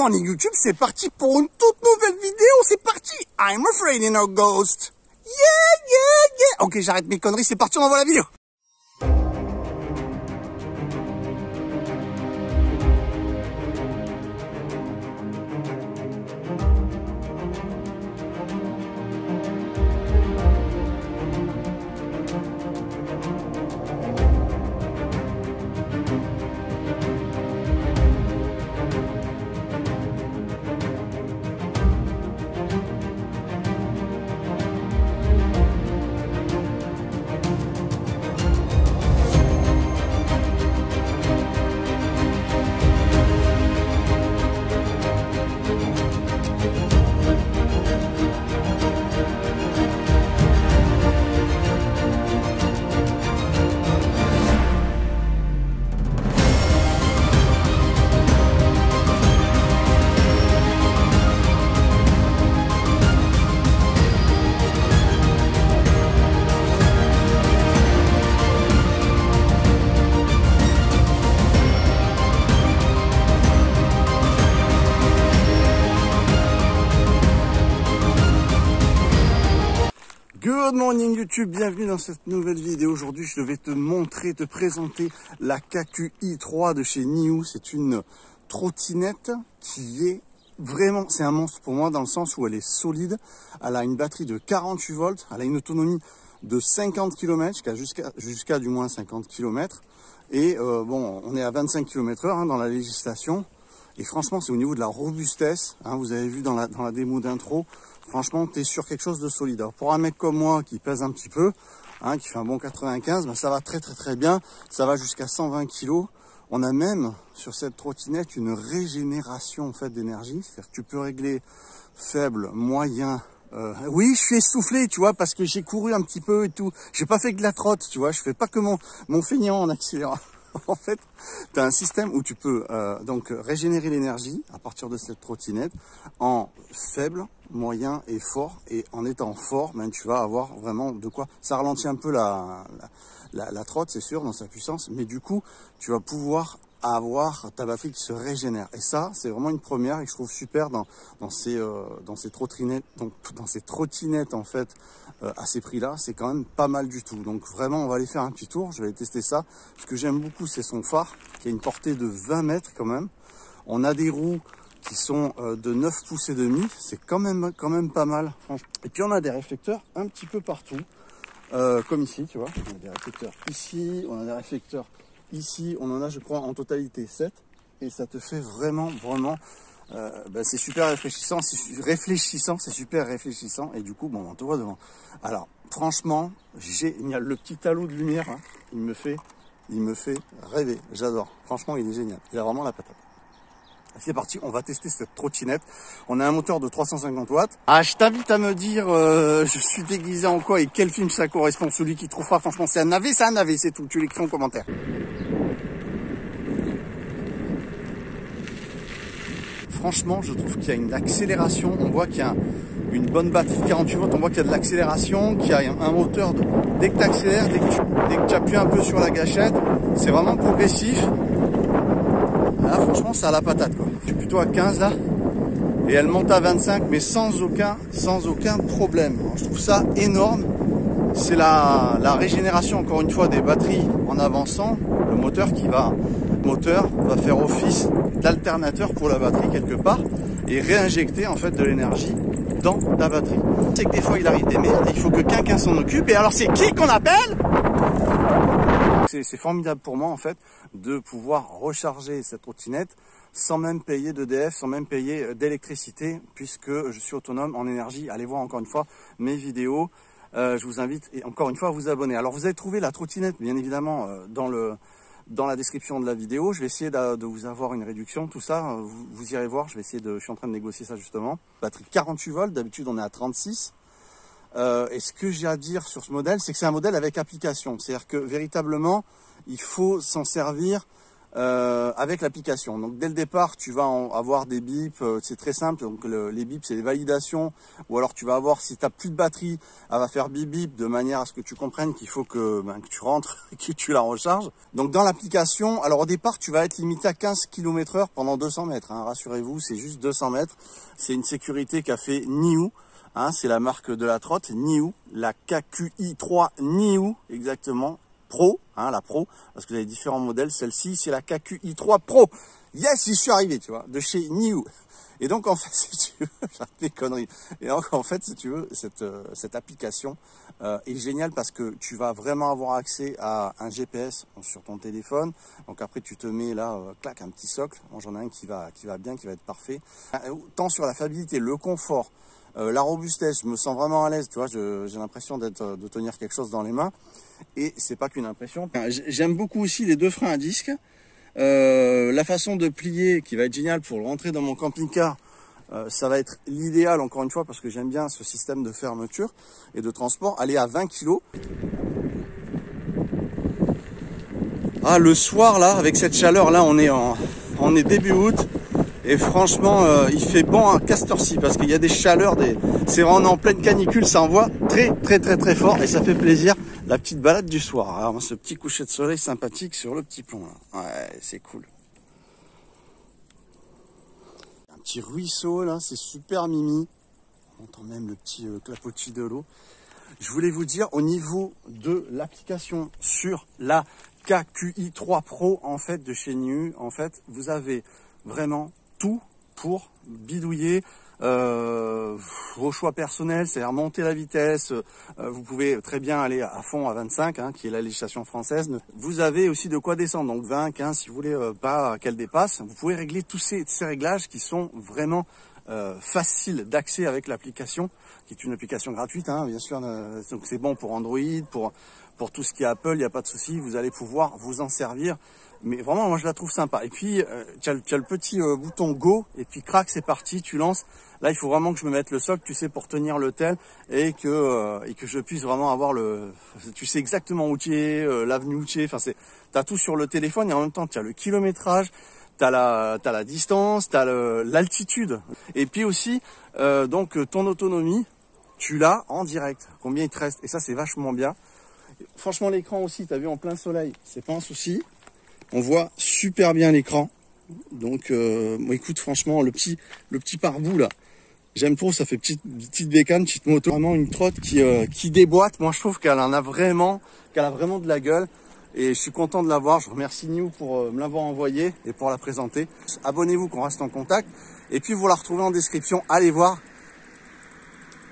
morning YouTube, c'est parti pour une toute nouvelle vidéo, c'est parti. I'm afraid in a ghost. Yeah. Ok, j'arrête mes conneries, c'est parti, on envoie la vidéo. Good morning YouTube, bienvenue dans cette nouvelle vidéo. Aujourd'hui, je vais te présenter la KQi3 de chez NIU. C'est une trottinette qui est vraiment, c'est un monstre pour moi dans le sens où elle est solide. Elle a une batterie de 48 volts, elle a une autonomie de 50 km, jusqu'à du moins 50 km. Et bon, on est à 25 km/h dans la législation. Et franchement, c'est au niveau de la robustesse, vous avez vu dans la démo d'intro, franchement, tu es sur quelque chose de solide. Alors, pour un mec comme moi qui pèse un petit peu, qui fait un bon 95, ça va très bien, ça va jusqu'à 120 kg. On a même, sur cette trottinette, une régénération en fait, d'énergie, c'est-à-dire que tu peux régler faible, moyen. Oui, je suis essoufflé, tu vois, parce que j'ai couru un petit peu et tout. J'ai pas fait que de la trotte, tu vois, je fais pas que mon feignant en accélérant. En fait, tu as un système où tu peux donc régénérer l'énergie à partir de cette trottinette en faible, moyen et fort. Et en étant fort, tu vas avoir vraiment de quoi. Ça ralentit un peu la trotte, c'est sûr, dans sa puissance. Mais du coup, tu vas pouvoir avoir ta batterie qui se régénère. Et ça, c'est vraiment une première et que je trouve super dans ces trottinettes en fait à ces prix-là. C'est quand même pas mal du tout. Donc vraiment, on va aller faire un petit tour. Je vais aller tester ça. Ce que j'aime beaucoup, c'est son phare qui a une portée de 20 mètres quand même. On a des roues qui sont de 9 pouces et demi. C'est quand même pas mal. Et puis on a des réflecteurs un petit peu partout, comme ici, tu vois. On a des réflecteurs ici, on a des réflecteurs ici, on en a, je crois, en totalité 7. Et ça te fait vraiment, c'est super réfléchissant, c'est super réfléchissant. Et du coup, bon, on te voit devant. Alors, franchement, génial. Le petit halo de lumière, il me fait rêver. J'adore. Franchement, il est génial. Il a vraiment la patate. C'est parti, on va tester cette trottinette. On a un moteur de 350 watts. Je t'invite à me dire, je suis déguisé en quoi et quel film ça correspond. Celui qui trouvera, franchement, c'est un navet, c'est tout. Tu l'écris en commentaire. Franchement, je trouve qu'il y a une accélération. On voit qu'il y a une bonne batterie 48 volts. On voit qu'il y a de l'accélération, qu'il y a un moteur dès que tu accélères, dès que tu appuies un peu sur la gâchette, c'est vraiment progressif. Là, franchement, ça a la patate, quoi. Je suis plutôt à 15 là. Et elle monte à 25, mais sans aucun problème. Alors, je trouve ça énorme. C'est la régénération, encore une fois, des batteries en avançant. Le moteur va faire office d'alternateur pour la batterie quelque part et réinjecter en fait de l'énergie dans ta batterie. C'est que des fois, il arrive des merdes et il faut que quelqu'un s'en occupe. Et alors, c'est qui qu'on appelle ? C'est formidable pour moi en fait de pouvoir recharger cette trottinette sans même payer d'EDF, sans même payer d'électricité puisque je suis autonome en énergie. Allez voir encore une fois mes vidéos. Je vous invite et encore une fois à vous abonner. Alors vous allez trouver la trottinette bien évidemment dans la description de la vidéo. Je vais essayer de vous avoir une réduction, tout ça. Vous irez voir, je suis en train de négocier ça justement. Batterie 48 volts, d'habitude on est à 36. Et ce que j'ai à dire sur ce modèle, c'est que c'est un modèle avec application. C'est-à-dire que véritablement, il faut s'en servir avec l'application. Donc dès le départ, tu vas avoir des bips, c'est très simple. Donc les bips, c'est des validations, ou alors tu vas avoir, si tu n'as plus de batterie, elle va faire bip bip de manière à ce que tu comprennes qu'il faut que tu rentres, que tu la recharges. Donc dans l'application, alors au départ, tu vas être limité à 15 km/h pendant 200 mètres. Hein, rassurez-vous, c'est juste 200 mètres. C'est une sécurité qu'a fait NIU. Hein, c'est la marque de la trotte, NIU, la KQi3 NIU, exactement. Pro, hein, la Pro, parce que vous avez différents modèles. Celle-ci, c'est la KQi3 Pro. Yes, j'y suis arrivé, tu vois, de chez NIU. Et donc, en fait, si tu veux, j'arrête des conneries. Et donc, en fait, si tu veux, cette application est géniale parce que tu vas vraiment avoir accès à un GPS sur ton téléphone. Donc après, tu te mets là, clac, un petit socle. Moi, j'en ai un qui va bien, qui va être parfait. Tant sur la fiabilité, le confort, la robustesse, je me sens vraiment à l'aise, tu vois, j'ai l'impression de tenir quelque chose dans les mains. Et c'est pas qu'une impression. J'aime beaucoup aussi les 2 freins à disque. La façon de plier qui va être géniale pour le rentrer dans mon camping-car, ça va être l'idéal encore une fois parce que j'aime bien ce système de fermeture et de transport. Aller à 20 kg. Ah, le soir là, avec cette chaleur là, on est début août. Et franchement, il fait bon à cette parce qu'il y a des chaleurs, c'est vraiment en pleine canicule, ça envoie très fort et ça fait plaisir. La petite balade du soir, alors, ce petit coucher de soleil sympathique sur le petit pont là. Ouais, c'est cool. Un petit ruisseau là, c'est super mimi. On entend même le petit clapotis de l'eau. Je voulais vous dire au niveau de l'application sur la KQi3 Pro en fait de chez NIU, en fait, vous avez vraiment tout pour bidouiller vos choix personnels, c'est-à-dire monter la vitesse. Vous pouvez très bien aller à fond à 25, hein, qui est la législation française. Vous avez aussi de quoi descendre, donc 20, 15, si vous voulez pas qu'elle dépasse. Vous pouvez régler tous ces réglages qui sont vraiment faciles d'accès avec l'application, qui est une application gratuite, hein, bien sûr. Donc c'est bon pour Android, pour tout ce qui est Apple, il n'y a pas de souci. Vous allez pouvoir vous en servir. Mais vraiment, moi, je la trouve sympa. Et puis, tu as le petit bouton Go, et puis crac, c'est parti, tu lances. Là, il faut vraiment que je me mette le socle, tu sais, pour tenir le tel, et que je puisse vraiment avoir tu sais exactement où tu es, l'avenue où tu es. Enfin, t'as tout sur le téléphone, et en même temps, tu as le kilométrage, t'as la distance, t'as l'altitude. Et puis aussi, donc, ton autonomie, tu l'as en direct. Combien il te reste? Et ça, c'est vachement bien. Franchement, l'écran aussi, t'as vu, en plein soleil, c'est pas un souci. On voit super bien l'écran. Donc, écoute, franchement, le petit pare-boue là, j'aime trop. Ça fait petite bécane, petite moto. Vraiment une trotte qui déboîte. Moi, je trouve qu'elle a vraiment de la gueule. Et je suis content de l'avoir. Je remercie NIU pour me l'avoir envoyé et pour la présenter. Abonnez-vous, qu'on reste en contact. Et puis, vous la retrouvez en description. Allez voir.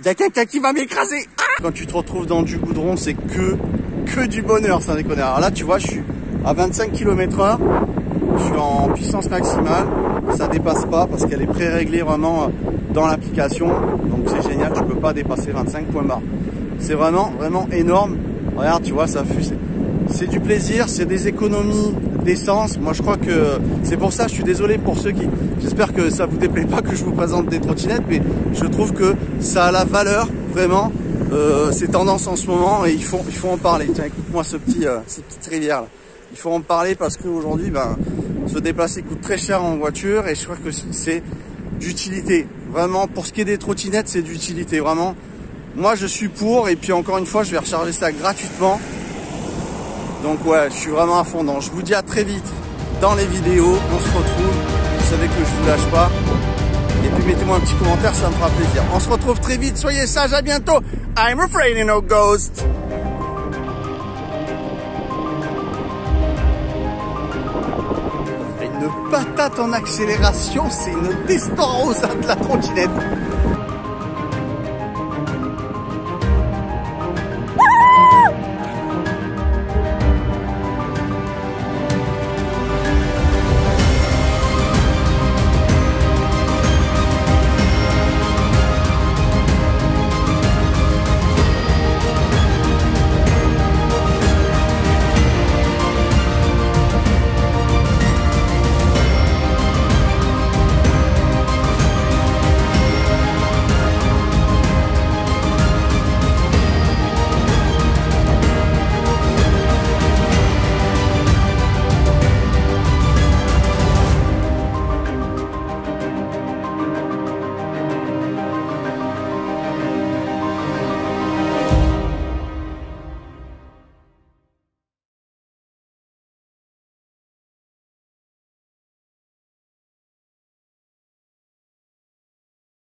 Il y a quelqu'un qui va m'écraser. Quand tu te retrouves dans du goudron, c'est que du bonheur, ça déconne. Alors là, tu vois, je suis à 25 km/h, je suis en puissance maximale, ça dépasse pas parce qu'elle est pré-réglée vraiment dans l'application, donc c'est génial, tu peux pas dépasser 25 points barre. C'est vraiment énorme. Regarde, tu vois, ça fuse. C'est du plaisir, c'est des économies d'essence. Moi, je crois que c'est pour ça, je suis désolé pour ceux qui... J'espère que ça vous déplaît pas que je vous présente des trottinettes, mais je trouve que ça a la valeur, vraiment. C'est tendance en ce moment et il faut en parler. Tiens, écoute-moi cette petite rivière là. Il faut en parler parce qu'aujourd'hui, se déplacer coûte très cher en voiture et je crois que c'est d'utilité. Vraiment, pour ce qui est des trottinettes, c'est d'utilité. Vraiment, moi, je suis pour. Et puis, encore une fois, je vais recharger ça gratuitement. Donc, ouais, je suis vraiment à fond dedans. Je vous dis à très vite dans les vidéos. On se retrouve. Vous savez que je vous lâche pas. Et puis, mettez-moi un petit commentaire, ça me fera plaisir. On se retrouve très vite. Soyez sages, à bientôt. I'm afraid of no ghost. Patate en accélération, c'est une Testarossa de la trottinette.